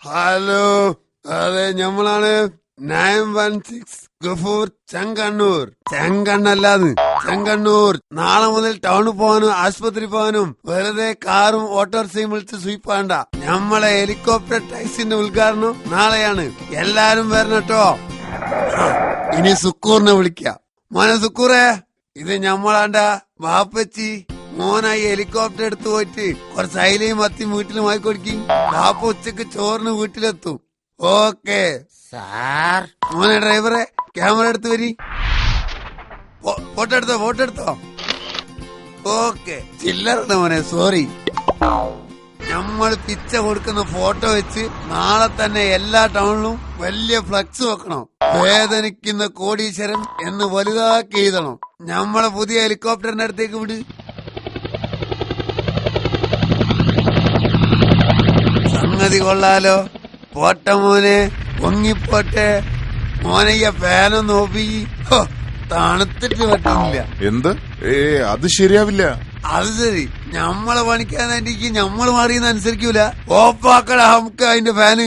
Hello, അതെ ഞമ്മളാണ് 916 ഗഫൂർ ചെങ്കണ്ണൂർ. ചെങ്കണ്ണല്ലാന്ന് ചെങ്കണ്ണൂർ. നാളെ മുതൽ ടൗണിൽ പോകാനും ആശുപത്രി പോകാനും വെറുതെ കാറും ഓട്ടോറിക്ഷയും വിളിച്ച് സ്വീപ്പാണ്ട. ഞമ്മളെ ഹെലികോപ്റ്റർ ടാക്സിന്റെ ഉദ്ഘാടനം നാളെയാണ്. എല്ലാരും വരണട്ടോ. ഇനി സുക്കൂറിനെ വിളിക്കാം. മോനെ സുക്കൂറേ, ഇത് ഞമ്മളാണ്ട ബാപ്പച്ചി. മോനായി ഹെലികോപ്റ്റർ എടുത്തു പോയിട്ട് കുറച്ച് അയിലയും മത്തിയും വീട്ടിൽ വാങ്ങിക്കൊടുക്കി. ബാപ്പ ഉച്ചക്ക് ചോറിന് വീട്ടിലെത്തും. Okay sir. മോനെ ഡ്രൈവറെ, ക്യാമറ എടുത്ത് വരി. ഫോട്ടോ എടുത്തോ. ഓക്കെ. ചില്ലറ മോനെ, സോറി. നമ്മൾ പിച്ച കൊടുക്കുന്ന ഫോട്ടോ വെച്ച് നാളെ തന്നെ എല്ലാ ടൗണിലും വലിയ ഫ്ലക്സ് വെക്കണം. വേദനിക്കുന്ന കോടീശ്വരൻ എന്ന് വലുതാക്കി എഴുതണം. നമ്മളെ പുതിയ ഹെലികോപ്റ്ററിന്റെ അടുത്തേക്ക് വിട്. സംഗതി കൊള്ളാലോ. പോട്ടെ മോനെ, പൊങ്ങിപ്പോട്ടെ മോനെ. ഈ ഫാനൊന്ന് ഓപ്പി. തണുത്തിട്ട് പറ്റുന്നില്ല. എന്ത്? അത് ശരിയാവില്ല. അത് ശരി, ഞമ്മളെ പണിക്കാനായിട്ട് ഞമ്മള് മാറിയെന്ന് അനുസരിക്കൂല. ഓപ്പാക്കട നമുക്ക് അതിന്റെ ഫാന്.